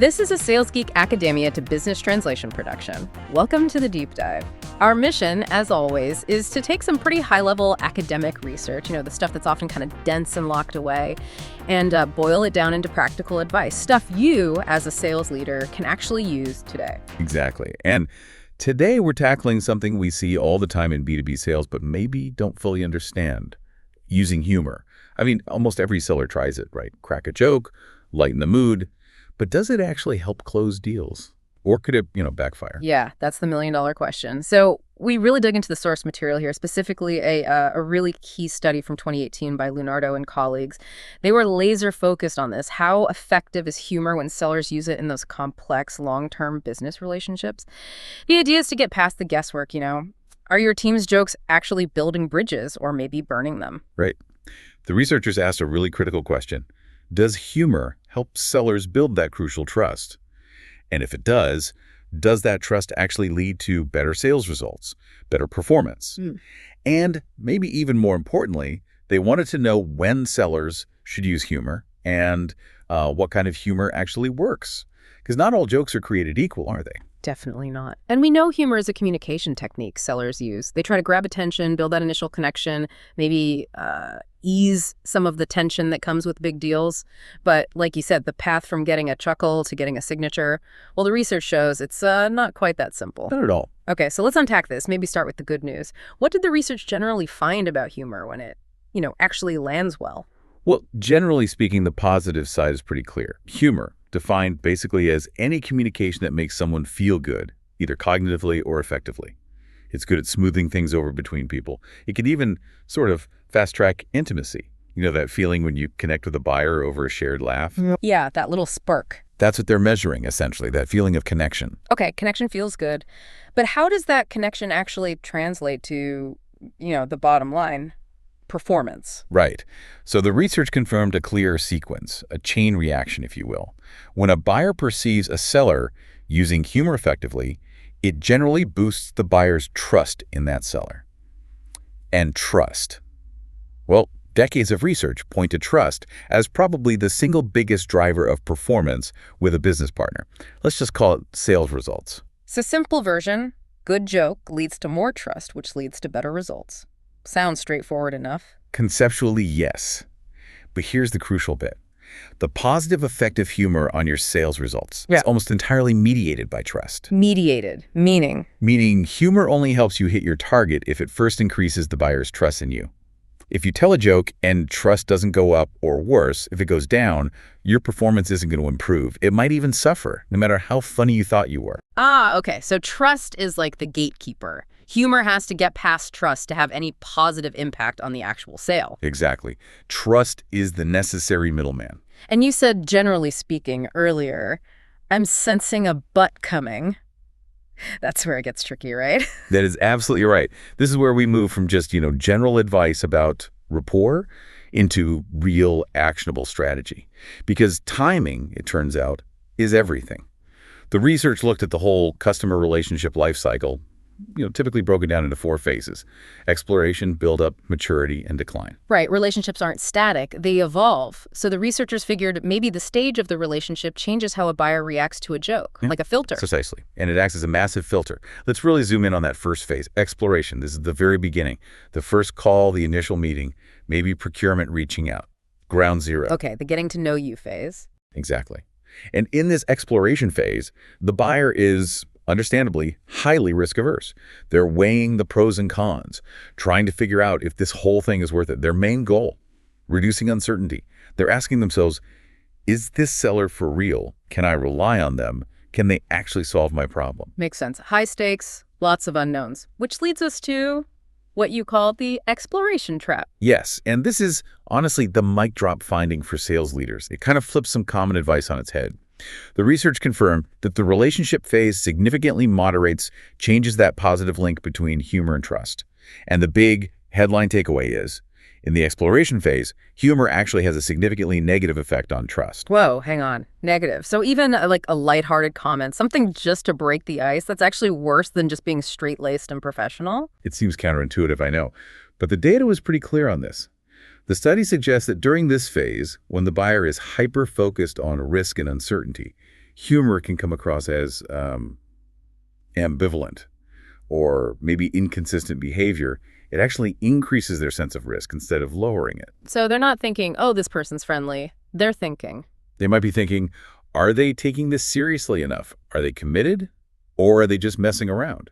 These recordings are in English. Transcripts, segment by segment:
This is a Sales Geek Academia to Business Translation production. Welcome to the Deep Dive. Our mission, as always, is to take some pretty high-level academic research, the stuff that's often kind of dense and locked away, and boil it down into practical advice, stuff you, as a sales leader, can actually use today. Exactly. And today we're tackling something we see all the time in B2B sales, but maybe don't fully understand: using humor. I mean, almost every seller tries it, right? Crack a joke, lighten the mood. But does it actually help close deals? Or could it, backfire? Yeah, that's the million-dollar question. So we really dug into the source material here, specifically a really key study from 2018 by Lunardo and colleagues. They were laser-focused on this. How effective is humor when sellers use it in those complex, long-term business relationships? The idea is to get past the guesswork, Are your team's jokes actually building bridges or maybe burning them? Right. The researchers asked a really critical question. Does humor help sellers build that crucial trust? And if it does that trust actually lead to better sales results, better performance? And maybe even more importantly, they wanted to know when sellers should use humor and what kind of humor actually works. Because not all jokes are created equal, are they? Definitely not. And we know humor is a communication technique sellers use. They try to grab attention, build that initial connection, maybe ease some of the tension that comes with big deals. But like you said, the path from getting a chuckle to getting a signature, well, the research shows it's not quite that simple. Not at all. Okay, so let's unpack this. Maybe start with the good news. What did the research generally find about humor when it, actually lands well? Well, generally speaking, the positive side is pretty clear. Humor, defined basically as any communication that makes someone feel good, either cognitively or effectively. It's good at smoothing things over between people. It can even sort of fast-track intimacy. That feeling when you connect with a buyer over a shared laugh? Yeah, that little spark. That's what they're measuring, essentially, that feeling of connection. Okay, connection feels good. But how does that connection actually translate to, the bottom line? Performance. Right. So the research confirmed a clear sequence, a chain reaction, if you will. When a buyer perceives a seller using humor effectively, it generally boosts the buyer's trust in that seller. And trust. Well, decades of research point to trust as probably the single biggest driver of performance with a business partner. Let's just call it sales results. So simple version, good joke leads to more trust, which leads to better results. Sounds straightforward enough. Conceptually, yes. But here's the crucial bit. The positive effect of humor on your sales results is almost entirely mediated by trust. Mediated, meaning? Meaning humor only helps you hit your target if it first increases the buyer's trust in you. If you tell a joke and trust doesn't go up, or worse, if it goes down, your performance isn't going to improve. It might even suffer, no matter how funny you thought you were. Okay. So trust is like the gatekeeper. Humor has to get past trust to have any positive impact on the actual sale. Exactly. Trust is the necessary middleman. And you said, generally speaking, earlier, I'm sensing a but coming. That's where it gets tricky, right? That is absolutely right. This is where we move from just, general advice about rapport into real actionable strategy. Because timing, it turns out, is everything. The research looked at the whole customer relationship life cycle, typically broken down into 4 phases: exploration, buildup, maturity, and decline. Right. Relationships aren't static. They evolve. So the researchers figured maybe the stage of the relationship changes how a buyer reacts to a joke, like a filter. Precisely. And it acts as a massive filter. Let's really zoom in on that first phase, exploration. This is the very beginning. The first call, the initial meeting, maybe procurement reaching out. Ground zero. Okay, the getting to know you phase. Exactly. And in this exploration phase, the buyer is understandably highly risk-averse. They're weighing the pros and cons, trying to figure out if this whole thing is worth it. Their main goal, reducing uncertainty. They're asking themselves, is this seller for real? Can I rely on them? Can they actually solve my problem? Makes sense. High stakes, lots of unknowns, which leads us to what you call the exploration trap. Yes, and this is honestly the mic drop finding for sales leaders. It kind of flips some common advice on its head. The research confirmed that the relationship phase significantly changes that positive link between humor and trust. And the big headline takeaway is, in the exploration phase, humor actually has a significantly negative effect on trust. Whoa, hang on. Negative. So even like a lighthearted comment, something just to break the ice, that's actually worse than just being straight-laced and professional? It seems counterintuitive, I know. But the data was pretty clear on this. The study suggests that during this phase, when the buyer is hyper-focused on risk and uncertainty, humor can come across as ambivalent or maybe inconsistent behavior, it actually increases their sense of risk instead of lowering it. So they're not thinking, oh, this person's friendly. They're thinking. They might be thinking, are they taking this seriously enough? Are they committed? Or are they just messing around?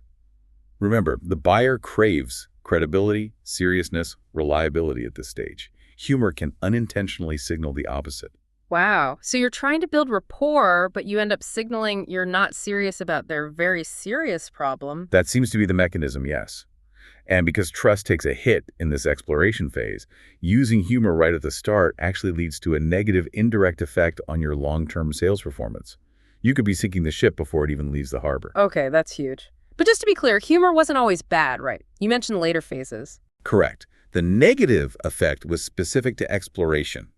Remember, the buyer craves credibility, seriousness, reliability at this stage. Humor can unintentionally signal the opposite. Wow. So you're trying to build rapport, but you end up signaling you're not serious about their very serious problem. That seems to be the mechanism, yes. And because trust takes a hit in this exploration phase, using humor right at the start actually leads to a negative indirect effect on your long-term sales performance. You could be sinking the ship before it even leaves the harbor. Okay, that's huge. But just to be clear, humor wasn't always bad, right? You mentioned later phases. Correct. The negative effect was specific to exploration.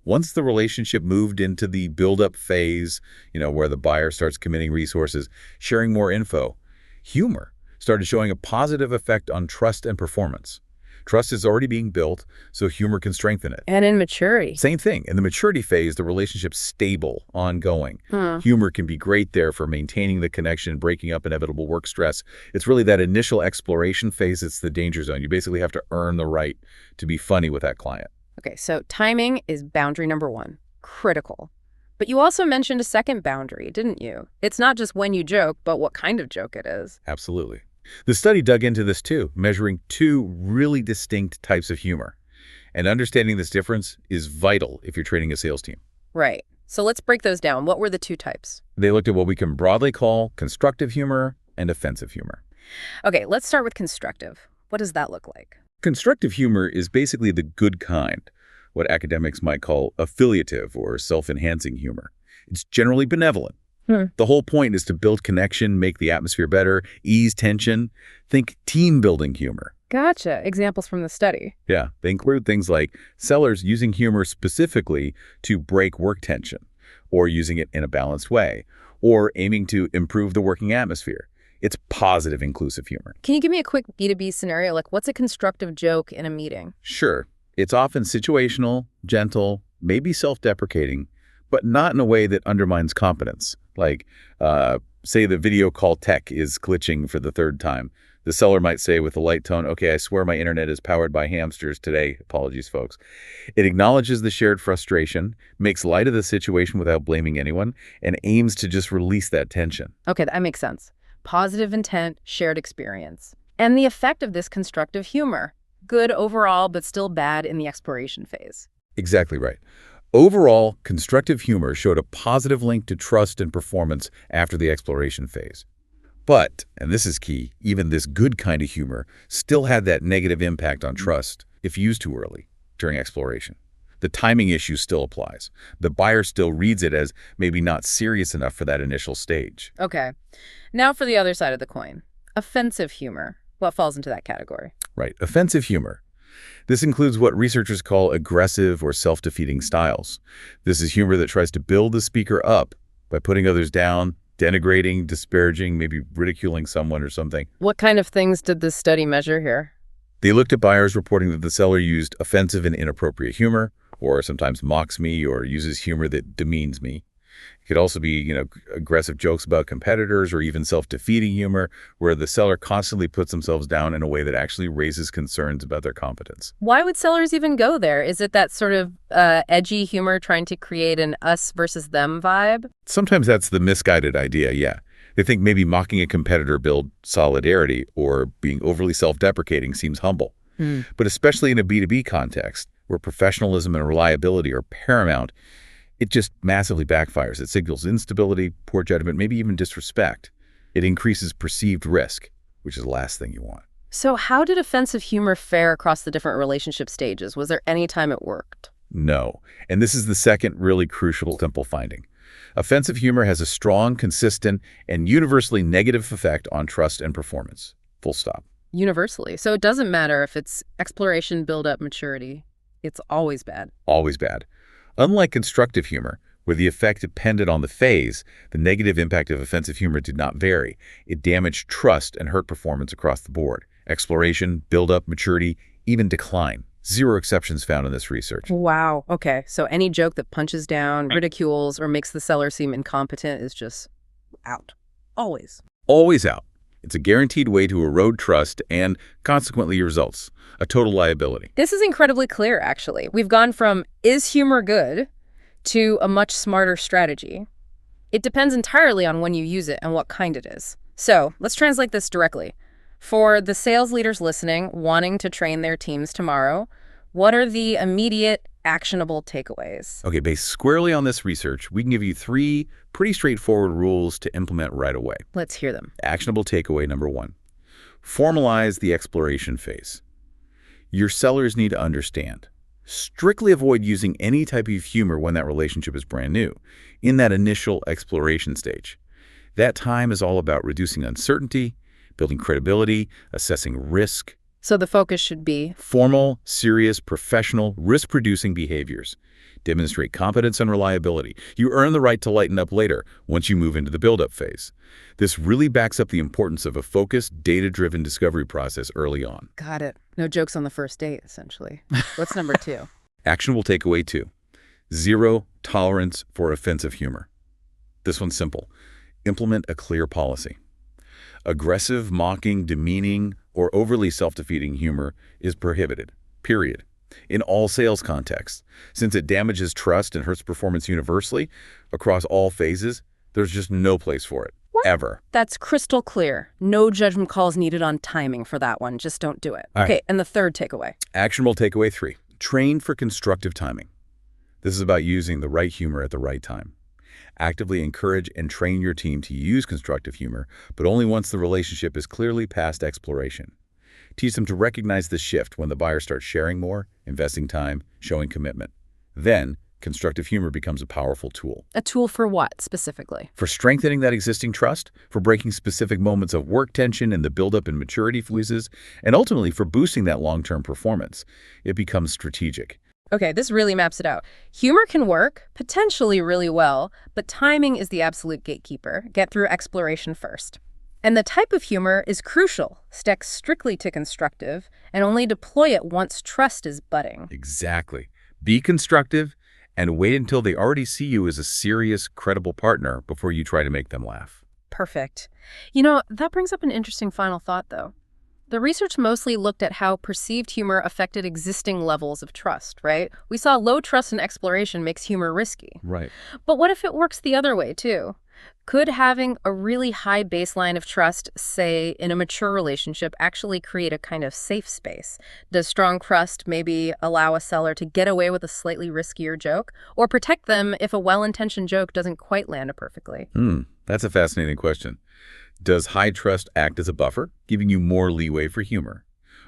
Once the relationship moved into the build-up phase, where the buyer starts committing resources, sharing more info, humor started showing a positive effect on trust and performance. Trust is already being built, so humor can strengthen it. And in maturity. Same thing. In the maturity phase, the relationship's stable, ongoing. Humor can be great there for maintaining the connection, breaking up inevitable work stress. It's really that initial exploration phase that's the danger zone. You basically have to earn the right to be funny with that client. Okay, so timing is boundary number one. Critical. But you also mentioned a second boundary, didn't you? It's not just when you joke, but what kind of joke it is. Absolutely. The study dug into this too, measuring two really distinct types of humor. And understanding this difference is vital if you're training a sales team. Right. So let's break those down. What were the two types? They looked at what we can broadly call constructive humor and offensive humor. Okay, let's start with constructive. What does that look like? Constructive humor is basically the good kind, what academics might call affiliative or self-enhancing humor. It's generally benevolent. The whole point is to build connection, make the atmosphere better, ease tension. Think team-building humor. Gotcha. Examples from the study. Yeah, they include things like sellers using humor specifically to break work tension, or using it in a balanced way, or aiming to improve the working atmosphere. It's positive, inclusive humor. Can you give me a quick B2B scenario? Like, what's a constructive joke in a meeting? Sure. It's often situational, gentle, maybe self-deprecating, but not in a way that undermines competence. Like, say the video call tech is glitching for the third time. The seller might say with a light tone, okay, I swear my internet is powered by hamsters today. Apologies, folks. It acknowledges the shared frustration, makes light of the situation without blaming anyone, and aims to just release that tension. Okay, that makes sense. Positive intent, shared experience. And the effect of this constructive humor. Good overall, but still bad in the exploration phase. Exactly right. Overall, constructive humor showed a positive link to trust and performance after the exploration phase. But, and this is key, even this good kind of humor still had that negative impact on trust if used too early during exploration. The timing issue still applies. The buyer still reads it as maybe not serious enough for that initial stage. Okay. Now for the other side of the coin. Offensive humor. What falls into that category? Right. Offensive humor. This includes what researchers call aggressive or self-defeating styles. This is humor that tries to build the speaker up by putting others down, denigrating, disparaging, maybe ridiculing someone or something. What kind of things did this study measure here? They looked at buyers reporting that the seller used offensive and inappropriate humor, or sometimes mocks me or uses humor that demeans me. It could also be, aggressive jokes about competitors or even self-defeating humor where the seller constantly puts themselves down in a way that actually raises concerns about their competence. Why would sellers even go there? Is it that sort of edgy humor trying to create an us versus them vibe? Sometimes that's the misguided idea, yeah. They think maybe mocking a competitor builds solidarity or being overly self-deprecating seems humble. But especially in a B2B context where professionalism and reliability are paramount, it just massively backfires. It signals instability, poor judgment, maybe even disrespect. It increases perceived risk, which is the last thing you want. So how did offensive humor fare across the different relationship stages? Was there any time it worked? No. And this is the second really crucial simple finding. Offensive humor has a strong, consistent, and universally negative effect on trust and performance. Full stop. Universally. So it doesn't matter if it's exploration, build-up, maturity. It's always bad. Always bad. Unlike constructive humor, where the effect depended on the phase, the negative impact of offensive humor did not vary. It damaged trust and hurt performance across the board. Exploration, build-up, maturity, even decline. Zero exceptions found in this research. Wow. Okay. So any joke that punches down, ridicules, or makes the seller seem incompetent is just out. Always. Always out. It's a guaranteed way to erode trust and, consequently, your results. A total liability. This is incredibly clear, actually. We've gone from is humor good to a much smarter strategy. It depends entirely on when you use it and what kind it is. So let's translate this directly. For the sales leaders listening, wanting to train their teams tomorrow, what are the immediate, actionable takeaways? Okay, based squarely on this research, we can give you 3 pretty straightforward rules to implement right away. Let's hear them. Actionable takeaway number 1. Formalize the exploration phase. Your sellers need to understand. Strictly avoid using any type of humor when that relationship is brand new, in that initial exploration stage. That time is all about reducing uncertainty, building credibility, assessing risk. So the focus should be Formal, serious, professional, risk-producing behaviors. Demonstrate competence and reliability. You earn the right to lighten up later once you move into the build-up phase. This really backs up the importance of a focused, data-driven discovery process early on. got it. No jokes on the first date, essentially. What's number 2? Actionable takeaway 2. Zero tolerance for offensive humor. This one's simple. Implement a clear policy. Aggressive, mocking, demeaning, or overly self-defeating humor is prohibited, period, in all sales contexts. Since it damages trust and hurts performance universally, across all phases, there's just no place for it, ever. That's crystal clear. No judgment calls needed on timing for that one. Just don't do it. All right. Okay, and the third takeaway. Actionable takeaway 3. Train for constructive timing. This is about using the right humor at the right time. Actively encourage and train your team to use constructive humor, but only once the relationship is clearly past exploration. Teach them to recognize the shift when the buyer starts sharing more, investing time, showing commitment. Then, constructive humor becomes a powerful tool. A tool for what, specifically? For strengthening that existing trust, for breaking specific moments of work tension and the buildup in maturity phases, and ultimately for boosting that long-term performance. It becomes strategic. Okay, this really maps it out. Humor can work, potentially really well, but timing is the absolute gatekeeper. Get through exploration first. And the type of humor is crucial. Stick strictly to constructive, and only deploy it once trust is budding. Exactly. Be constructive, and wait until they already see you as a serious, credible partner before you try to make them laugh. Perfect. You know, that brings up an interesting final thought, though. The research mostly looked at how perceived humor affected existing levels of trust, right? We saw low trust in exploration makes humor risky. Right. But what if it works the other way, too? Could having a really high baseline of trust, say, in a mature relationship, actually create a kind of safe space? Does strong trust maybe allow a seller to get away with a slightly riskier joke, or protect them if a well-intentioned joke doesn't quite land perfectly? That's a fascinating question. Does high trust act as a buffer, giving you more leeway for humor?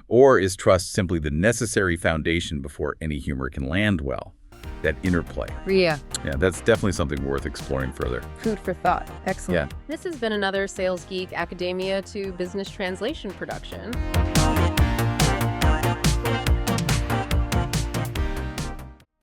Or is trust simply the necessary foundation before any humor can land well? That interplay. Yeah. Yeah, that's definitely something worth exploring further. Food for thought. Excellent. Yeah. This has been another Sales Geek Academia to Business Translation production.